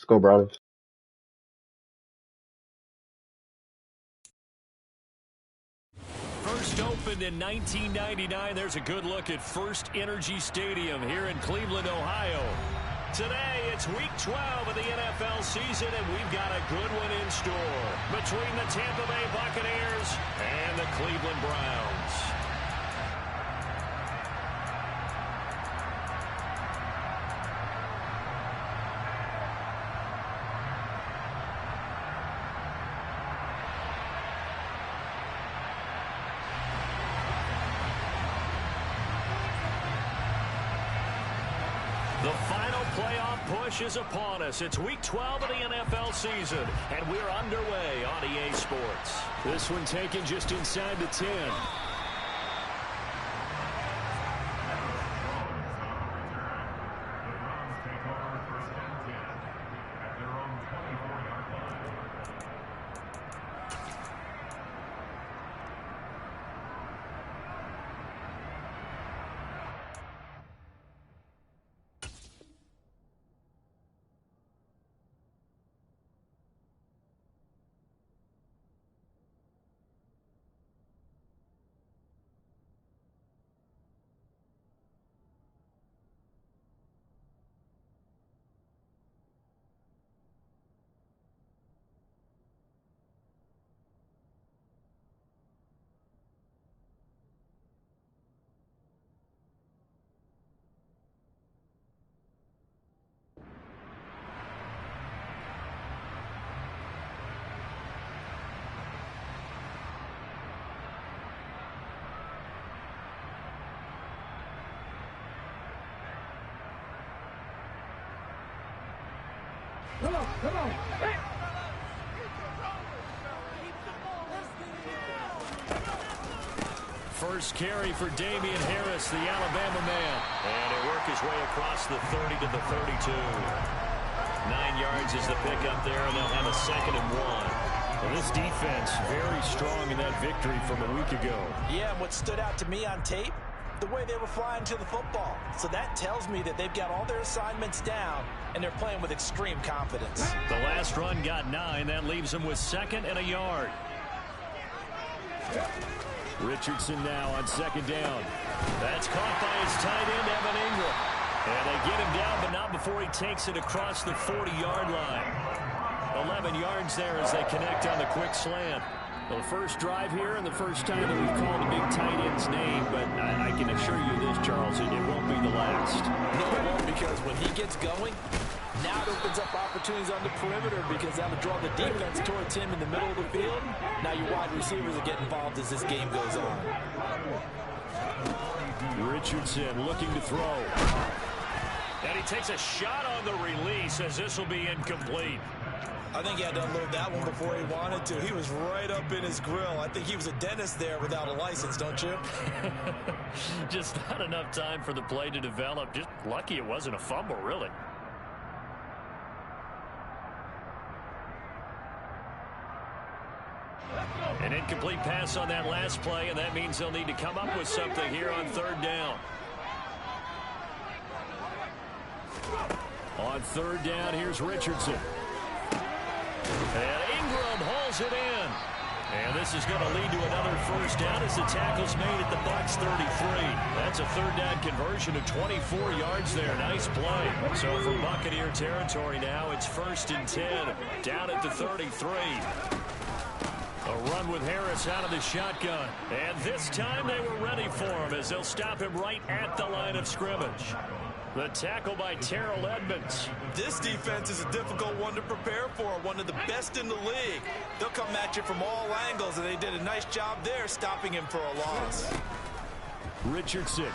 go Browns. First opened in 1999. There's a good look at First Energy Stadium here in Cleveland, Ohio. Today, it's Week 12 of the NFL season, and we've got a good one in store between the Tampa Bay Buccaneers and the Cleveland Browns. The final playoff push is upon us. It's Week 12 of the NFL season, and we're underway on EA Sports. This one taken just inside the 10. Come on. Hey. First carry for Damian Harris, the Alabama man. And he'll work his way across the 30 to the 32. 9 yards is the pickup there, and they'll have a 2nd and 1. Well, this defense very strong in that victory from a week ago. Yeah, and what stood out to me on tape, the way they were flying to the football. So that tells me that they've got all their assignments down, and they're playing with extreme confidence. The last run got 9. That leaves them with 2nd and a yard. Richardson now on 2nd down. That's caught by his tight end, Evan Ingram. And they get him down, but not before he takes it across the 40-yard line. 11 yards there as they connect on the quick slant. Well, the first drive here and the first time that we've called a big tight end's name, but I can assure you this, Charles, it won't be the last. No, it won't, because when he gets going, now it opens up opportunities on the perimeter because that'll draw the defense towards him in the middle of the field. Now your wide receivers will get involved as this game goes on. Richardson looking to throw. And he takes a shot on the release as this will be incomplete. I think he had to unload that one before he wanted to. He was right up in his grill. I think he was a dentist there without a license, don't you? Just not enough time for the play to develop. Just lucky it wasn't a fumble, really. An incomplete pass on that last play, and that means they'll need to come up with something here on 3rd down. On 3rd down, here's Richardson. And Ingram hauls it in. And this is going to lead to another first down as the tackle's made at the Bucs 33. That's a 3rd down conversion of 24 yards there. Nice play. So from Buccaneer territory now, it's 1st and 10. Down at the 33. A run with Harris out of the shotgun. And this time they were ready for him as they'll stop him right at the line of scrimmage. The tackle by Terrell Edmonds. This defense is a difficult one to prepare for, one of the best in the league. They'll come at you from all angles, and they did a nice job there stopping him for a loss. Richardson.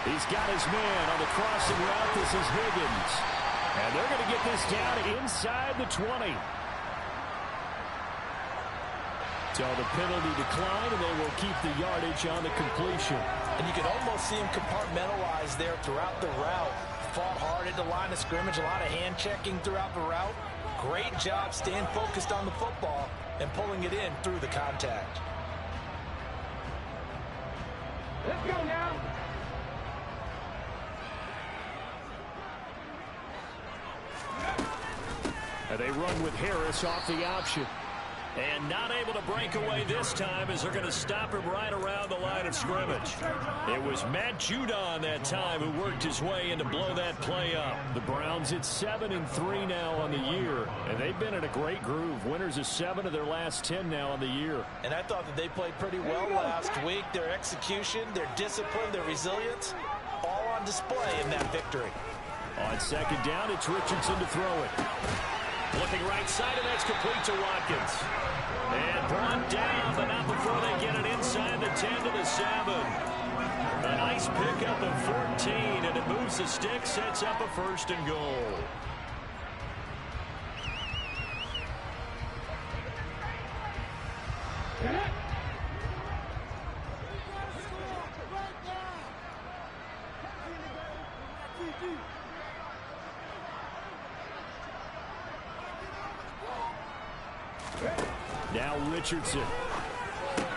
He's got his man on the crossing route. This is Higgins. And they're going to get this down inside the 20. So the penalty declined, and they will keep the yardage on the completion. And you can almost see him compartmentalize there throughout the route. Fought hard at the line of scrimmage, a lot of hand checking throughout the route. Great job staying focused on the football and pulling it in through the contact. Let's go now. And they run with Harris off the option. And not able to break away this time as they're going to stop him right around the line of scrimmage. It was Matt Judon that time who worked his way in to blow that play up. The Browns at 7-3 now on the year, and they've been in a great groove. Winners of 7 of their last 10 now on the year. And I thought that they played pretty well last week. Their execution, their discipline, their resilience, all on display in that victory. On second down, it's Richardson to throw it. Looking right side, and that's complete to Watkins. And brought down, but not before they get it inside the 10 to the 7. A nice pickup of 14, and it moves the stick, sets up a 1st and goal. Now Richardson. And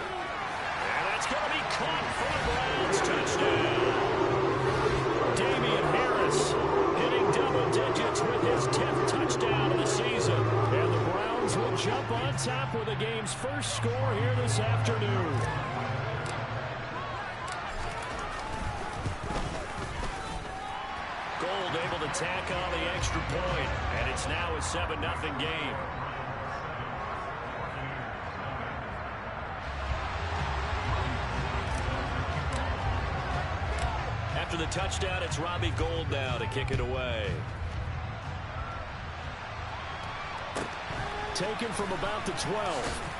that's going to be caught for the Browns. Touchdown. Damian Harris hitting double digits with his 10th touchdown of the season. And the Browns will jump on top with the game's first score here this afternoon. Gold able to tack on the extra point, and it's now a 7-0 game. After the touchdown, it's Robbie Gould now to kick it away. Taken from about the 12.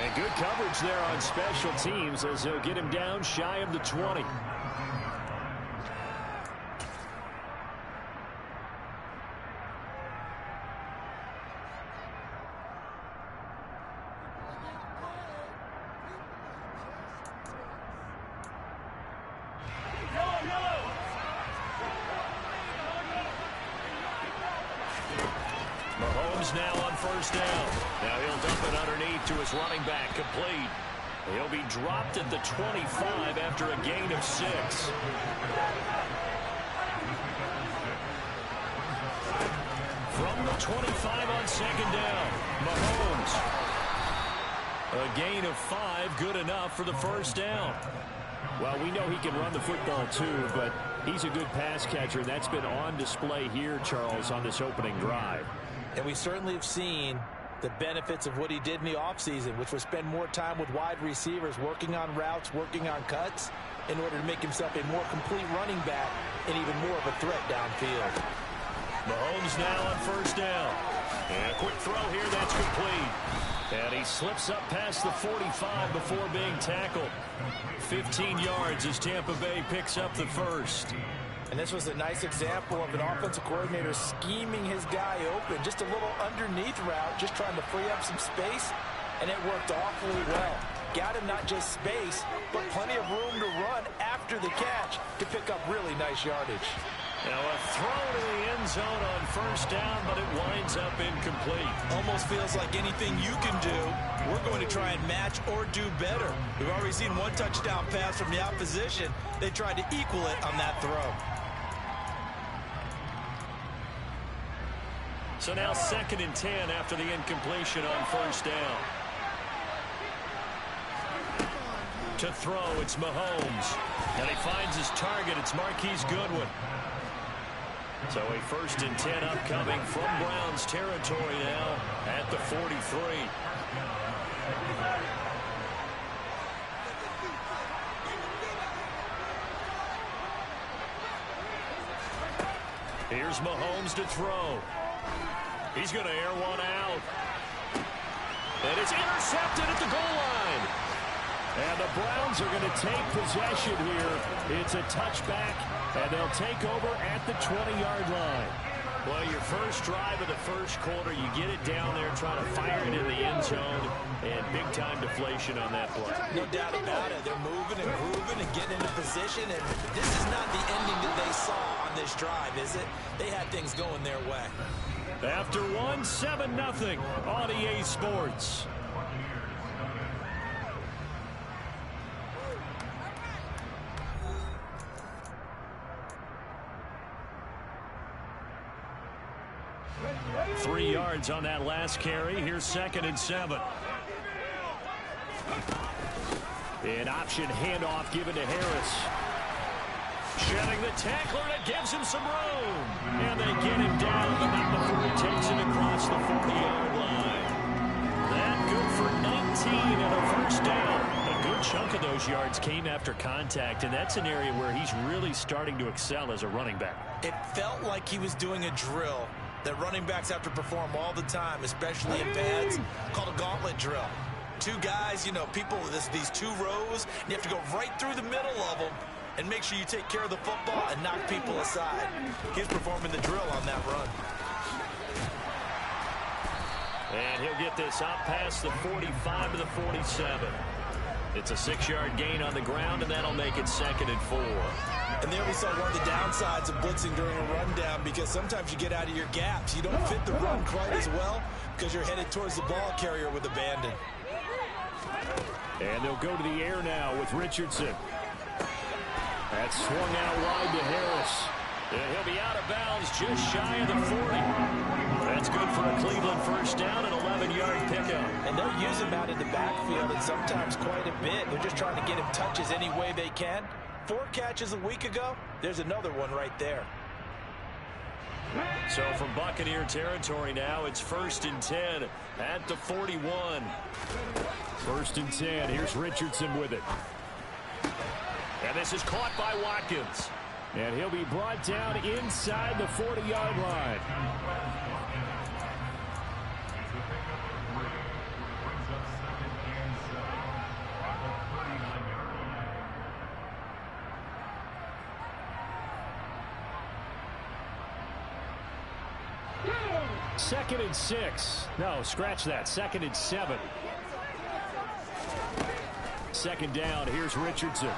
And good coverage there on special teams as they'll get him down shy of the 20. Now on 1st down. Now he'll dump it underneath to his running back, complete. He'll be dropped at the 25 after a gain of 6. From the 25 on 2nd down, Mahomes. A gain of 5, good enough for the 1st down. Well, we know he can run the football too, but he's a good pass catcher, and that's been on display here, Charles, on this opening drive. And we certainly have seen the benefits of what he did in the offseason, which was spend more time with wide receivers, working on routes, working on cuts, in order to make himself a more complete running back and even more of a threat downfield. Mahomes now on 1st down. And a quick throw here, that's complete. And he slips up past the 45 before being tackled. 15 yards as Tampa Bay picks up the 1st. And this was a nice example of an offensive coordinator scheming his guy open. Just a little underneath route, just trying to free up some space, and it worked awfully well. Got him not just space, but plenty of room to run after the catch to pick up really nice yardage. Now a throw to the end zone on 1st down, but it winds up incomplete. Almost feels like anything you can do, we're going to try and match or do better. We've already seen one touchdown pass from the opposition. They tried to equal it on that throw. So now 2nd and 10 after the incompletion on 1st down. To throw, it's Mahomes. And he finds his target. It's Marquise Goodwin. So a 1st and 10 upcoming from Browns territory now at the 43. Here's Mahomes to throw. He's going to air one out. And it's intercepted at the goal line. And the Browns are going to take possession here. It's a touchback, and they'll take over at the 20-yard line. Well, your first drive of the 1st quarter, you get it down there, try to fire it in the end zone, and big-time deflation on that play. No doubt about it. They're moving and grooving and getting into position, and this is not the ending that they saw on this drive, is it? They had things going their way. After 7-0 on EA Sports. 3 yards on that last carry. Here's 2nd and 7. An option handoff given to Harris. Shedding the tackler, and it gives him some room. And they get him down, but not before he takes it across the 40-yard line. That good for 19 and a first down. A good chunk of those yards came after contact, and that's an area where he's really starting to excel as a running back. It felt like he was doing a drill that running backs have to perform all the time, especially in pads, called a gauntlet drill. 2 guys, people, these 2 rows, and you have to go right through the middle of them and make sure you take care of the football and knock people aside. He's performing the drill on that run. And he'll get this out past the 45 to the 47. It's a 6-yard gain on the ground, and that'll make it 2nd and 4. And there we saw one of the downsides of blitzing during a rundown, because sometimes you get out of your gaps. You don't fit the run quite as well because you're headed towards the ball carrier with abandon. And they'll go to the air now with Richardson. That's swung out wide to Harris. And he'll be out of bounds just shy of the 40. That's good for a Cleveland first down, an 11-yard pickup. And they'll use him out in the backfield, and sometimes quite a bit. They're just trying to get him touches any way they can. 4 catches a week ago. There's another one right there. So from Buccaneer territory now, it's 1st and 10 at the 41. 1st and 10. Here's Richardson with it. And this is caught by Watkins. And he'll be brought down inside the 40-yard line. Second and 6. No, scratch that. 2nd and 7. 2nd down. Here's Richardson.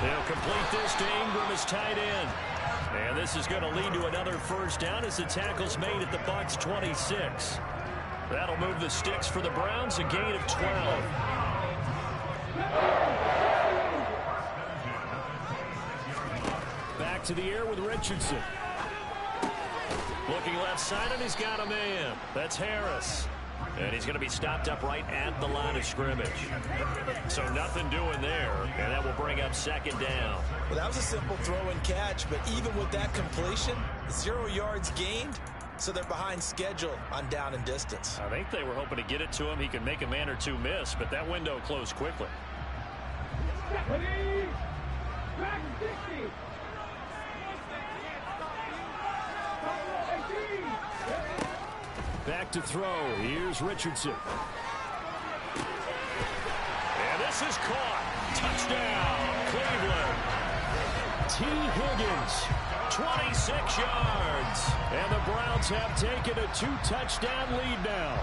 They'll complete this to Ingram as tight end. And this is going to lead to another first down as the tackle's made at the Bucs 26. That'll move the sticks for the Browns, a gain of 12. Back to the air with Richardson. Looking left side, and he's got a man. That's Harris. And he's going to be stopped up right at the line of scrimmage. So nothing doing there, and that will bring up 2nd down. Well, that was a simple throw and catch, but even with that completion, 0 yards gained, so they're behind schedule on down and distance. I think they were hoping to get it to him. He could make a man or 2 miss, but that window closed quickly. Back 60. Back to throw. Here's Richardson. And this is caught. Touchdown, Cleveland. T. Higgins, 26 yards. And the Browns have taken a 2-touchdown lead now.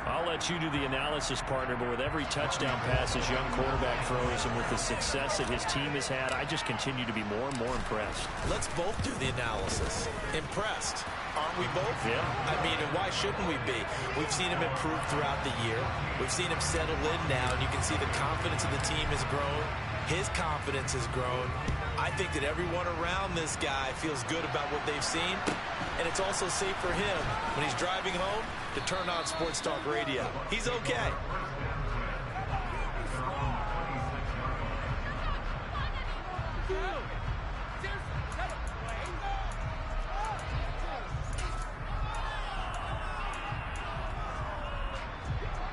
I'll let you do the analysis, partner, but with every touchdown pass his young quarterback throws and with the success that his team has had, I just continue to be more and more impressed. Let's both do the analysis. Impressed. Aren't we both? Yeah. I mean, and why shouldn't we be? We've seen him improve throughout the year. We've seen him settle in now, and you can see the confidence of the team has grown. His confidence has grown. I think that everyone around this guy feels good about what they've seen, and it's also safe for him when he's driving home to turn on Sports Talk Radio. He's okay.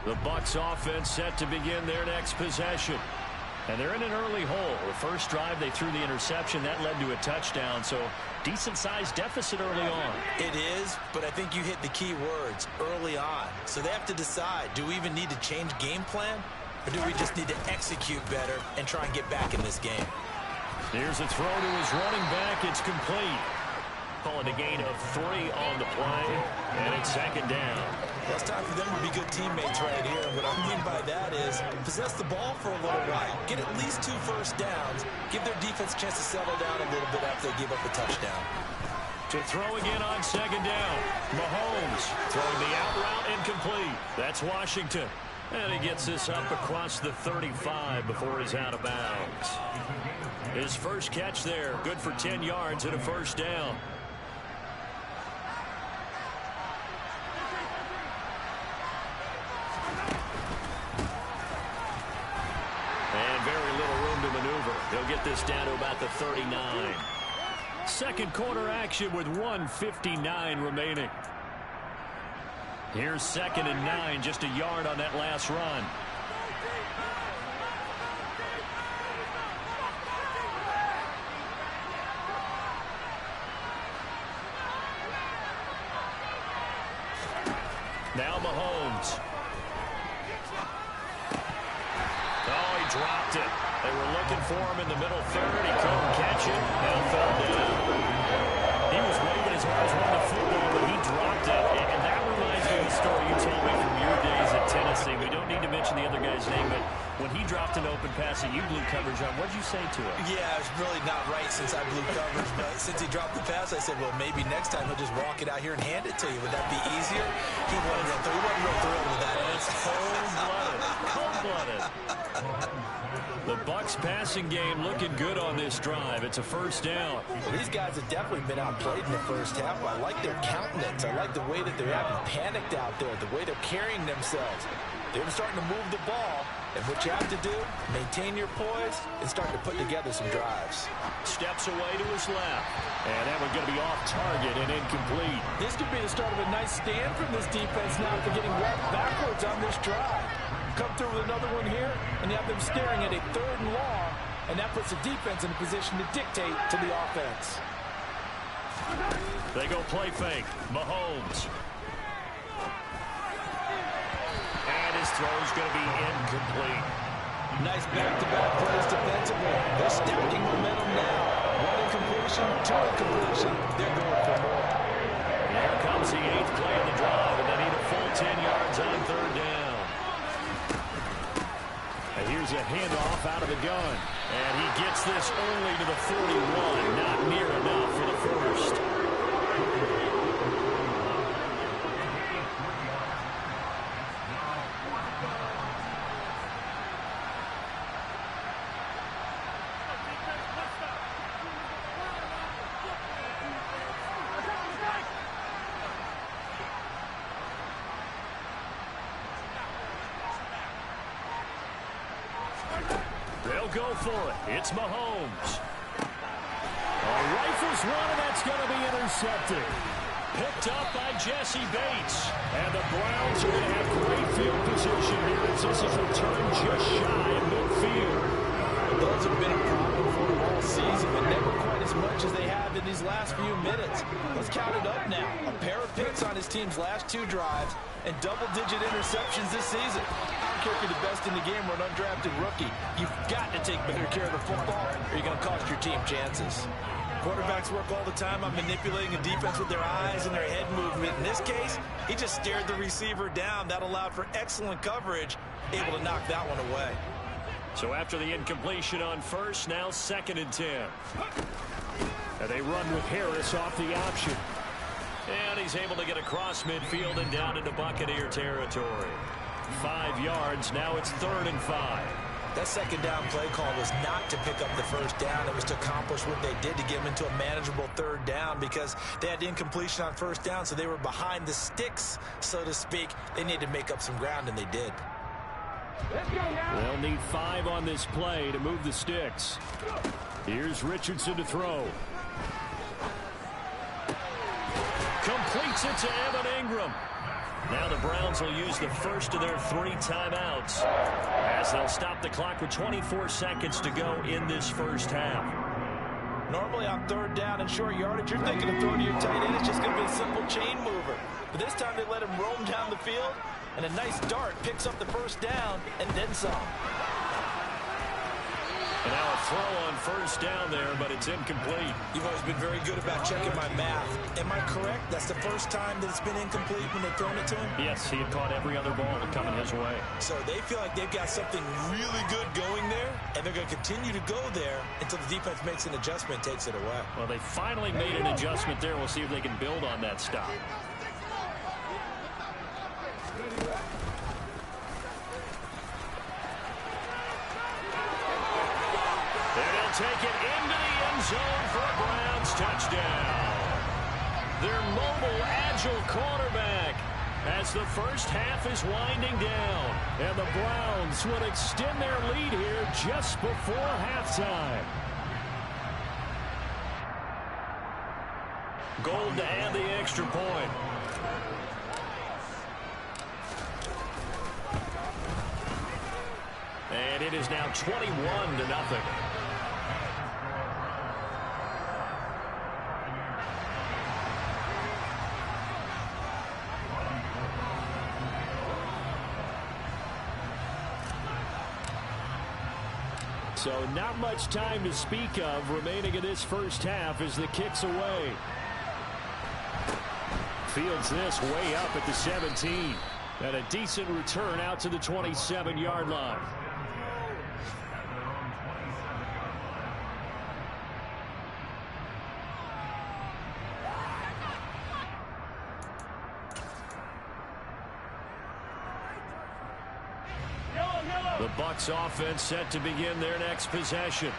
The Bucs offense set to begin their next possession. And they're in an early hole. The first drive, they threw the interception. That led to a touchdown, so decent-sized deficit early on. It is, but I think you hit the key words, early on. So they have to decide, do we even need to change game plan? Or do we just need to execute better and try and get back in this game? Here's a throw to his running back. It's complete. Calling a gain of 3 on the play, and it's 2nd down. Well, it's time for them to be good teammates right here. And what I mean by that is possess the ball for a little while. Get at least 2 first downs. Give their defense a chance to settle down a little bit after they give up a touchdown. To throw again on 2nd down. Mahomes throwing the out route incomplete. That's Washington. And he gets this up across the 35 before he's out of bounds. His first catch there, good for 10 yards and a first down. And very little room to maneuver. He'll get this down to about the 39. Second quarter action with 1:59 remaining. Here's 2nd and 9, just a yard on that last run. Now Mahomes. Oh, he dropped it. They were looking for him in the middle third. He couldn't catch it. Now fell down. He was waving as hard as one the football, but he dropped it. And that reminds me of the story you told me from your days at Tennessee. We don't need to mention the other guy's name, but when he dropped an open pass that you blew coverage on, what did you say to him? Yeah, it's really not right since I blew coverage, but since he dropped the pass, I said, well, maybe next time he'll just walk it out here and hand it to you. Would that be easier? He wasn't real thrilled with that. It's cold-blooded. Cold-blooded. The Bucs passing game looking good on this drive. It's a first down. Well, these guys have definitely been outplayed in the first half. I like their countenance. I like the way that they're having panicked out there, the way they're carrying themselves. They're starting to move the ball. And what you have to do, maintain your poise and start to put together some drives. Steps away to his left. And that one's going to be off target and incomplete. This could be the start of a nice stand from this defense now after getting walked backwards on this drive. Come through with another one here, and you have them staring at a 3rd and long, and that puts the defense in a position to dictate to the offense. They go play fake. Mahomes. And his throw's going to be incomplete. Nice back-to-back plays defensively. They're stacking momentum now. 1 incompletion, 2 incompletion. They're going for more. Here comes the 8th play of the drive, and they need a full 10 yards on 3rd down. And here's a handoff out of the gun. And he gets this only to the 41. Not near enough for the first. They'll go for it. It's Mahomes. Rifles one, and that's going to be intercepted. Picked up by Jesse Bates. And the Browns are going to have great field position here as this is returned just shy of midfield. Those have been a problem for them all season, but never quite as much as they have in these last few minutes. Let's count it up now. A pair of picks on his team's last 2 drives and double-digit interceptions this season. I don't care if you're the best in the game or an undrafted rookie. You've got to take better care of the football or you're going to cost your team chances. Quarterbacks work all the time on manipulating a defense with their eyes and their head movement. In this case, he just stared the receiver down. That allowed for excellent coverage, able to knock that one away. So after the incompletion on first, now 2nd and 10. And they run with Harris off the option. And he's able to get across midfield and down into Buccaneer territory. 5 yards, now it's 3rd and 5. That 2nd down play call was not to pick up the first down. It was to accomplish what they did to get them into a manageable 3rd down because they had incompletion on first down, so they were behind the sticks, so to speak. They needed to make up some ground, and they did. They'll need 5 on this play to move the sticks. Here's Richardson to throw. Completes it to Evan Ingram. Now the Browns will use the first of their 3 timeouts as they'll stop the clock with 24 seconds to go in this first half. Normally on 3rd down and short yardage, you're thinking of throwing to your tight end. It's just going to be a simple chain mover. But this time they let him roam down the field, and a nice dart picks up the first down and then some. And now a throw on first down there, but it's incomplete. You've always been very good about checking my math. Am I correct? That's the first time that it's been incomplete when they've thrown it to him? Yes, he had caught every other ball coming his way. So they feel like they've got something really good going there, and they're going to continue to go there until the defense makes an adjustment and takes it away. Well, they finally made an adjustment there. We'll see if they can build on that stop. take it into the end zone for a Browns touchdown. Their mobile, agile quarterback as the first half is winding down. And the Browns would extend their lead here just before halftime. Gold to add the extra point. And it is now 21-0. So not much time to speak of remaining in this first half as the kick's away. Fields this way up at the 17. And a decent return out to the 27-yard line. The Bucs offense set to begin their next possession.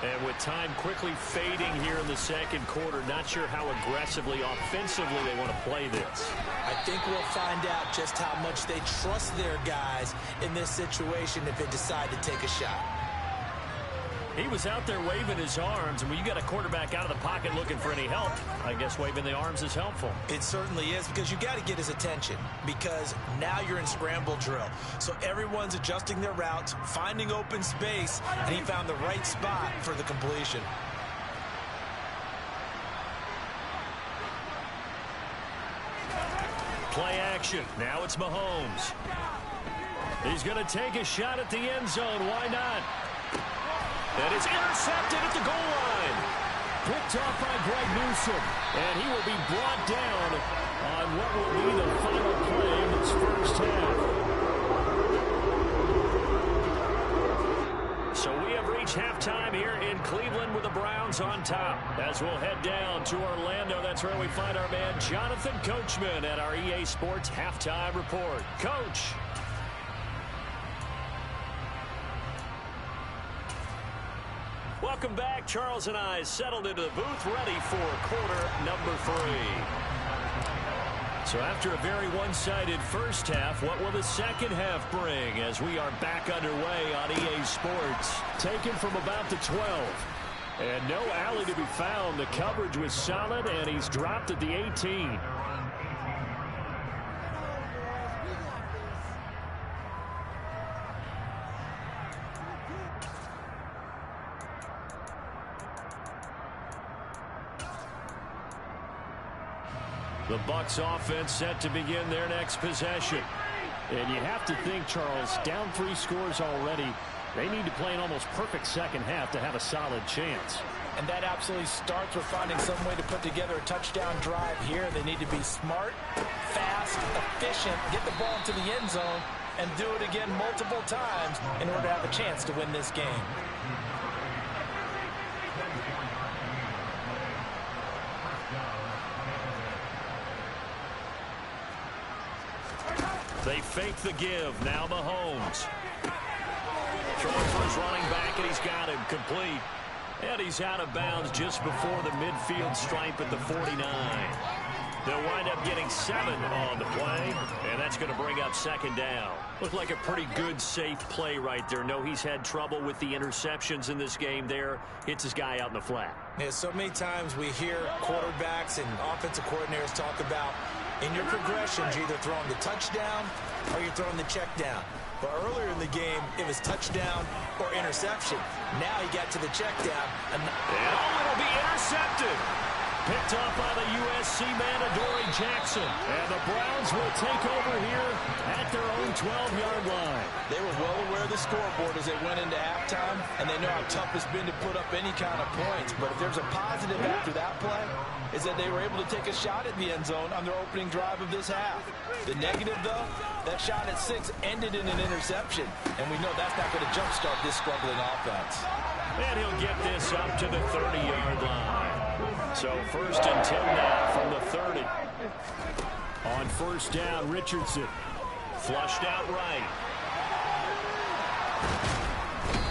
And with time quickly fading here in the second quarter, not sure how aggressively, offensively they want to play this. I think we'll find out just how much they trust their guys in this situation if they decide to take a shot. He was out there waving his arms, and when you got a quarterback out of the pocket looking for any help, I guess waving the arms is helpful. It certainly is, because you got to get his attention, because now you're in scramble drill. So everyone's adjusting their routes, finding open space, and he found the right spot for the completion. Play action. Now it's Mahomes. He's going to take a shot at the end zone. Why not? And it's intercepted at the goal line. Picked off by Greg Newsome. And he will be brought down on what will be the final play of this first half. So we have reached halftime here in Cleveland with the Browns on top. As we'll head down to Orlando, that's where we find our man Jonathan Coachman at our EA Sports Halftime Report. Coach. Welcome back. Charles and I settled into the booth, ready for quarter number 3. So after a very one-sided first half, what will the second half bring as we are back underway on EA Sports? Taken from about the 12. And no alley to be found. The coverage was solid, and he's dropped at the 18. The Bucs offense set to begin their next possession. And you have to think, Charles, down 3 scores already. They need to play an almost perfect second half to have a solid chance. And that absolutely starts with finding some way to put together a touchdown drive here. They need to be smart, fast, efficient, get the ball into the end zone, and do it again multiple times in order to have a chance to win this game. They fake the give. Now Mahomes. Throwing for his running back, and he's got him complete. And he's out of bounds just before the midfield stripe at the 49. They'll wind up getting 7 on the play, and that's going to bring up second down. Looked like a pretty good, safe play right there. No, he's had trouble with the interceptions in this game there. Hits his guy out in the flat. Yeah, so many times we hear quarterbacks and offensive coordinators talk about in your progressions, you're either throwing the touchdown or you're throwing the check down. But earlier in the game, it was touchdown or interception. Now he got to the check down. And it'll be intercepted. Picked off by the USC man, Adoree Jackson. And the Browns will take over here at their own 12-yard line. They were well aware of the scoreboard as they went into halftime, and they know how tough it's been to put up any kind of points. But if there's a positive after that play, is that they were able to take a shot at the end zone on their opening drive of this half. The negative, though, that shot at 6 ended in an interception, and we know that's not going to jumpstart this struggling offense. And he'll get this up to the 30-yard line. So 1st and 10 now from the 30. On first down, Richardson. Flushed out right.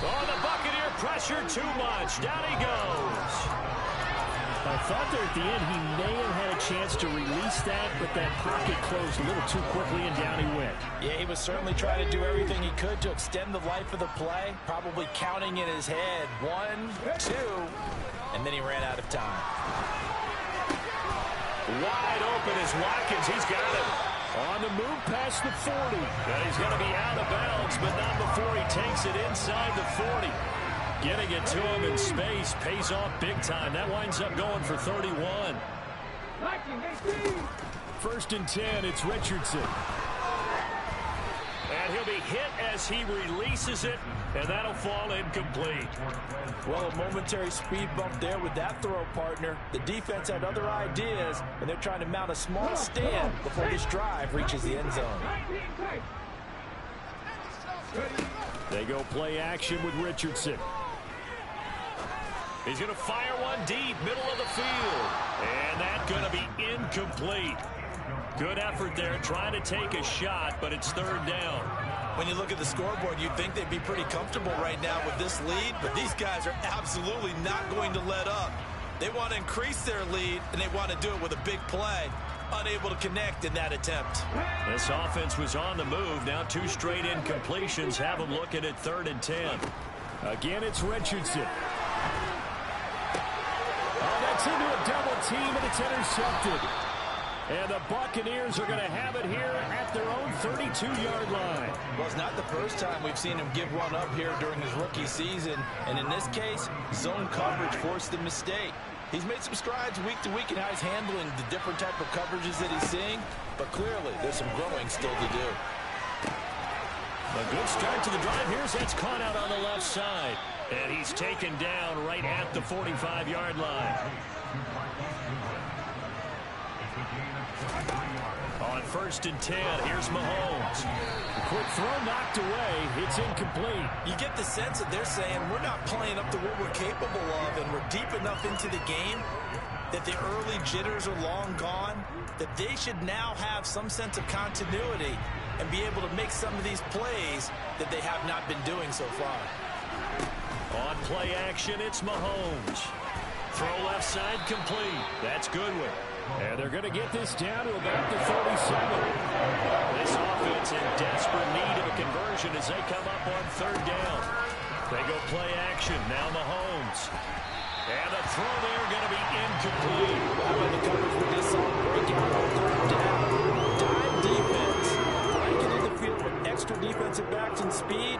Oh, the Buccaneer pressure too much. Down he goes. I thought there at the end he may have had a chance to release that, but that pocket closed a little too quickly, and down he went. Yeah, he was certainly trying to do everything he could to extend the life of the play, probably counting in his head 1, 2, and then he ran out of time. Wide open is Watkins. He's got it. On the move past the 40. And he's going to be out of bounds, but not before he takes it inside the 40. Getting it to him in space pays off big time. That winds up going for 31. 1st and 10, it's Richardson. And he'll be hit as he releases it, and that'll fall incomplete. Well, a momentary speed bump there with that throw, partner. The defense had other ideas, and they're trying to mount a small stand before this drive reaches the end zone. They go play action with Richardson. He's going to fire one deep, middle of the field. And that's going to be incomplete. Good effort there, trying to take a shot, but it's 3rd down. When you look at the scoreboard, you'd think they'd be pretty comfortable right now with this lead, but these guys are absolutely not going to let up. They want to increase their lead, and they want to do it with a big play. Unable to connect in that attempt. This offense was on the move. Now 2 straight incompletions have them looking at 3rd and 10. Again, it's Richardson. Oh, that's into a double team, and it's intercepted. And the Buccaneers are going to have it here at their own 32-yard line. Well, it's not the first time we've seen him give one up here during his rookie season. And in this case, zone coverage forced the mistake. He's made some strides week to week in how he's handling the different type of coverages that he's seeing. But clearly, there's some growing still to do. A good start to the drive. Here's that's caught out on the left side. And he's taken down right at the 45-yard line. On 1st and 10, here's Mahomes. A quick throw knocked away. It's incomplete. You get the sense that they're saying we're not playing up to what we're capable of, and we're deep enough into the game that the early jitters are long gone, that they should now have some sense of continuity and be able to make some of these plays that they have not been doing so far. On play action, it's Mahomes. Throw left side complete. That's Goodwin. And they're going to get this down to about the 37. This offense in desperate need of a conversion as they come up on 3rd down. They go play action. Now Mahomes. And the throw there going to be incomplete. Well, the coverage we just saw breaking on 3rd down. Dime defense. Breaking in the field with extra defensive backs and speed.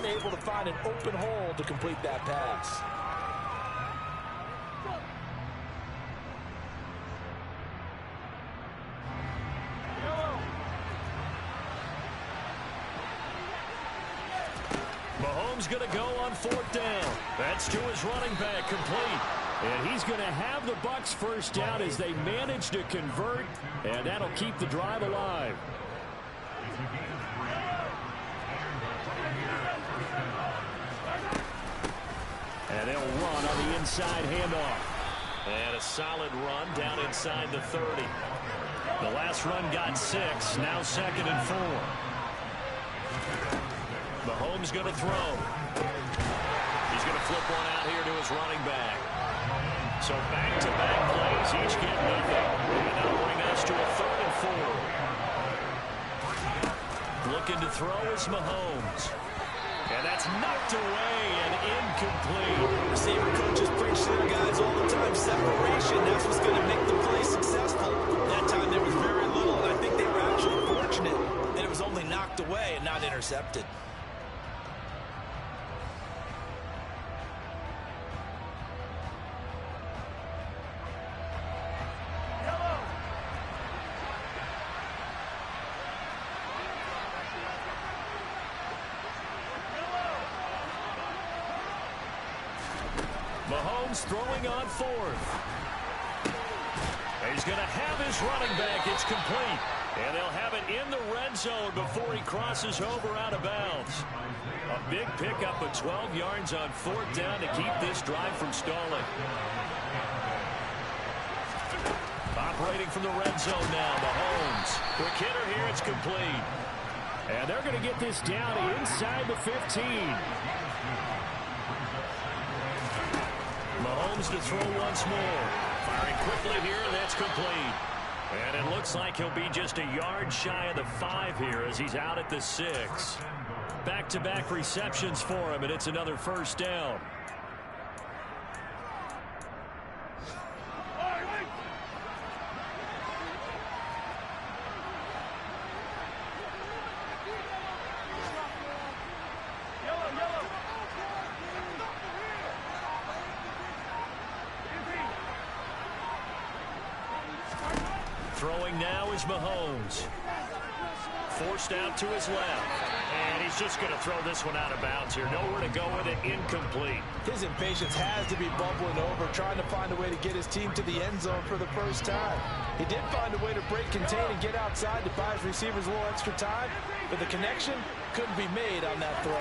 Unable to find an open hole to complete that pass. Mahomes going to go on 4th down. That's to his running back, complete. And he's going to have the Bucs 1st down as they manage to convert, and that'll keep the drive alive. And they'll run on the inside handoff. And a solid run down inside the 30. The last run got 6, now 2nd and 4. Mahomes going to throw. He's going to flip one out here to his running back. So back-to-back plays, each get nothing. And that'll bring us to a 3rd and 4. Looking to throw is Mahomes. And that's knocked away and incomplete. Receiver coaches preach to their guys all the time. Separation, that's what's going to make the play successful. That time there was very little, and I think they were actually fortunate that it was only knocked away and not intercepted. Mahomes throwing on 4th. He's going to have his running back. It's complete. And they'll have it in the red zone before he crosses over out of bounds. A big pickup of 12 yards on 4th down to keep this drive from stalling. Operating from the red zone now, Mahomes. Quick hitter here, it's complete. And they're going to get this down inside the 15. Mahomes to throw once more. Firing quickly here, and that's complete. And it looks like he'll be just a yard shy of the 5 here as he's out at the 6. Back-to-back receptions for him, and it's another first down. Throwing now is Mahomes. Forced out to his left. And he's just going to throw this one out of bounds here. Nowhere to go with it. Incomplete. His impatience has to be bubbling over, trying to find a way to get his team to the end zone for the first time. He did find a way to break, contain, and get outside to buy his receivers a little extra time, but the connection couldn't be made on that throw.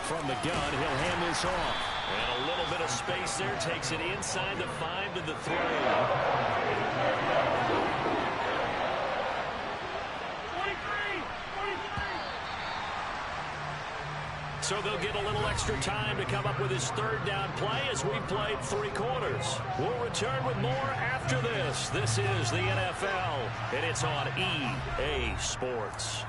From the gun, he'll hand this off. And a little bit of space there. Takes it inside the 5 to the 3. So they'll get a little extra time to come up with his third down play as we've played 3 quarters. We'll return with more after this. This is the NFL, and it's on EA Sports.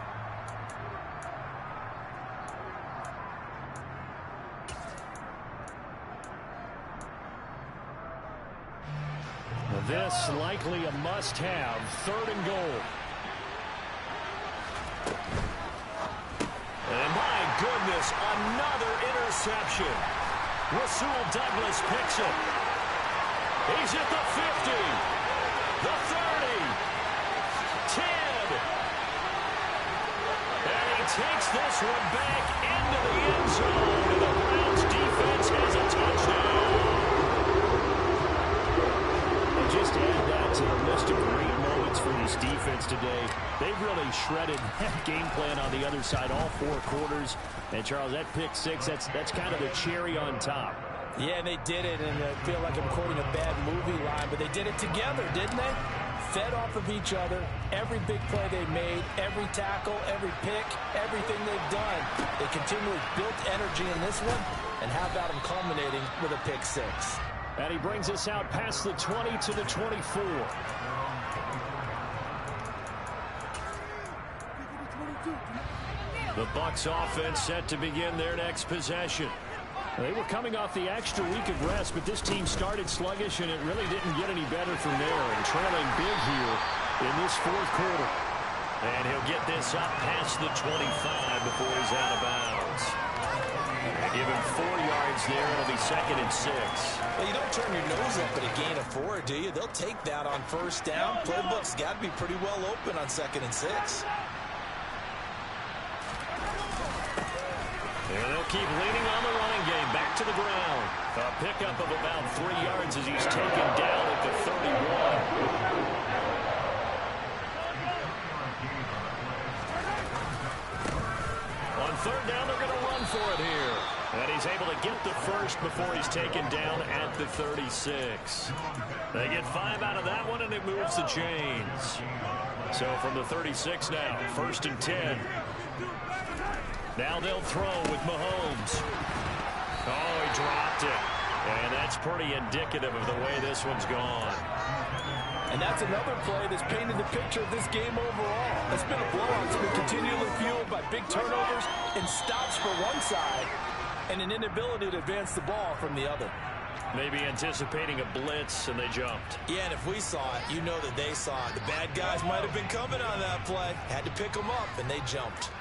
This likely a must-have, 3rd and goal. And my goodness, another interception. Rasul Douglas picks it. He's at the 50, the 30, 10. And he takes this one back into the end zone. And the Browns defense has a touchdown. Just add that to the list of great moments for this defense today. They've really shredded that game plan on the other side all 4 quarters. And, Charles, that pick 6, that's kind of the cherry on top. Yeah, they did it, and I feel like I'm quoting a bad movie line, but they did it together, didn't they? Fed off of each other, every big play they made, every tackle, every pick, everything they've done. They continually built energy in this one, and how about them culminating with a pick 6? And he brings us out past the 20 to the 24. The Bucs offense set to begin their next possession. They were coming off the extra week of rest, but this team started sluggish, and it really didn't get any better from there. And trailing big here in this 4th quarter. And he'll get this up past the 25 before he's out of bounds. Give him 4 yards there. It'll be 2nd and 6. Well, you don't turn your nose up at a gain of 4, do you? They'll take that on 1st down. Playbook's got to be pretty well open on 2nd and 6. And they'll keep leaning on the running game. Back to the ground. A pickup of about 3 yards as he's taken down at the 31. On 3rd down, they're going to run for it here. And he's able to get the first before he's taken down at the 36. They get 5 out of that one, and it moves the chains. So from the 36 now, 1st and 10. Now they'll throw with Mahomes. Oh, he dropped it. And that's pretty indicative of the way this one's gone. And that's another play that's painted the picture of this game overall. It's been a blowout. It's been continually fueled by big turnovers and stops for one side and an inability to advance the ball from the other. Maybe anticipating a blitz, and they jumped. Yeah, and if we saw it, you know that they saw it. The bad guys might have been coming on that play. Had to pick them up, and they jumped.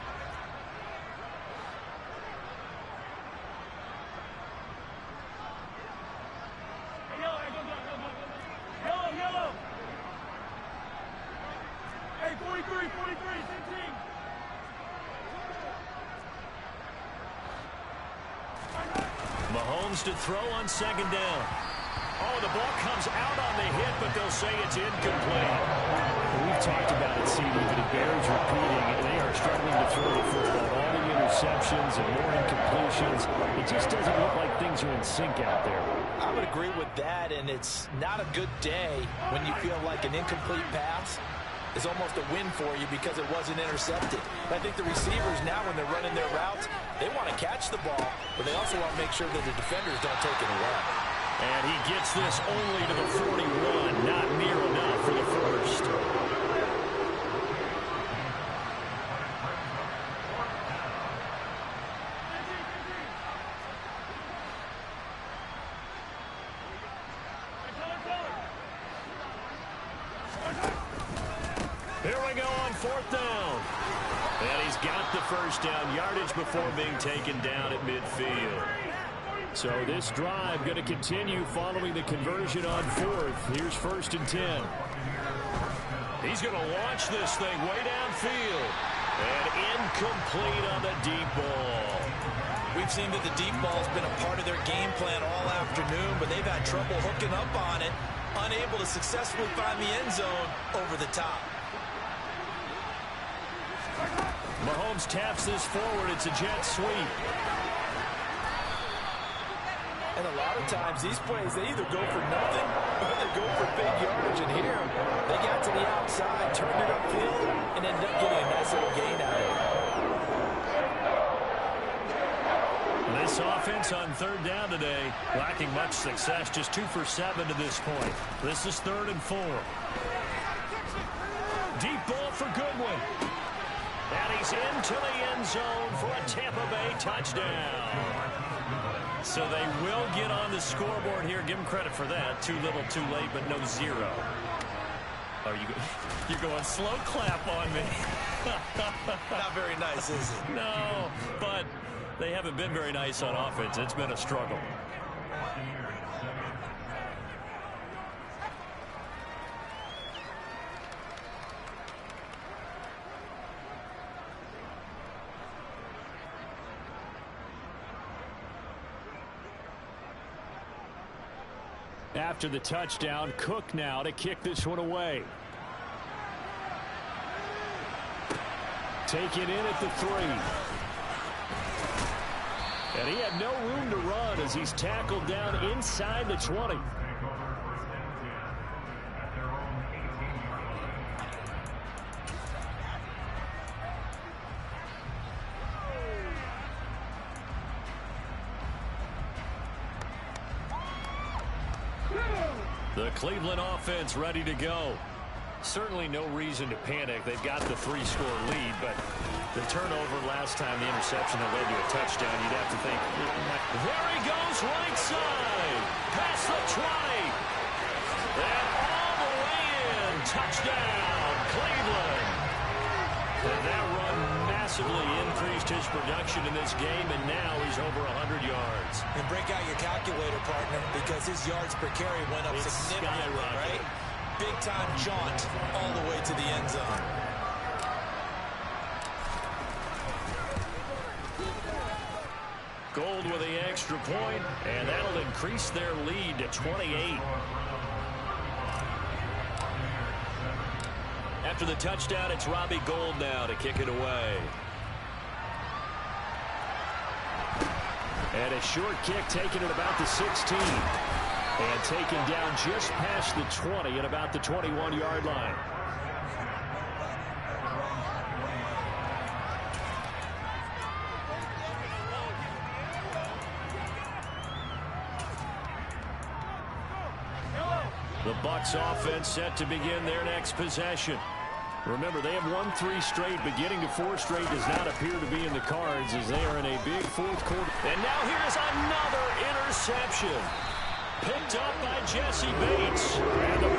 Mahomes to throw on 2nd down. Oh, the ball comes out on the hit, but they'll say it's incomplete. We've talked about it, CD, but it bears repeating. They are struggling to throw the football. All the interceptions and more incompletions. It just doesn't look like things are in sync out there. I would agree with that, and it's not a good day when you feel like an incomplete pass is almost a win for you because it wasn't intercepted. I think the receivers now, when they're running their routes, they want to catch the ball, but they also want to make sure that the defenders don't take it away. And he gets this only to the 41. Not near enough for the first. Here we go on 4th down. And he's got the first down yardage before being taken down at midfield. So this drive going to continue following the conversion on 4th. Here's 1st and 10. He's going to launch this thing way downfield. And incomplete on the deep ball. We've seen that the deep ball's been a part of their game plan all afternoon, but they've had trouble hooking up on it, unable to successfully find the end zone over the top. Mahomes taps this forward. It's a jet sweep. And a lot of times these plays, they either go for nothing or they go for big yardage. And here, they got to the outside, turned it upfield, and ended up getting a nice little gain out of it. This offense on 3rd down today, lacking much success, just 2 for 7 to this point. This is 3rd and 4. Deep ball for Goodwin. And he's into the end zone for a Tampa Bay touchdown. So they will get on the scoreboard here. Give them credit for that. Too little, too late, but no 0. Are you're going slow clap on me. Not very nice, is it? No, but they haven't been very nice on offense. It's been a struggle. After the touchdown, Cook now to kick this one away. Taken in at the 3. And he had no room to run as he's tackled down inside the 20. The Cleveland offense ready to go. Certainly no reason to panic. They've got the 3-score lead, but the turnover last time, the interception that led to a touchdown, you'd have to think. There he goes, right side. Past the 20. And all the way in. Touchdown, Cleveland. And that run massively increased his production in this game, and now he's over 100 yards. And break out your calculator, partner, because his yards per carry went up significantly, right? Big-time jaunt all the way to the end zone. Gold with the extra point, and that'll increase their lead to 28. After the touchdown, it's Robbie Gould now to kick it away. And a short kick taken at about the 16. And taken down just past the 20 at about the 21-yard line. The Bucs offense set to begin their next possession. Remember, they have won 3 straight, but getting to 4 straight does not appear to be in the cards as they are in a big 4th quarter. And now here's another interception. Picked up by Jesse Bates. And the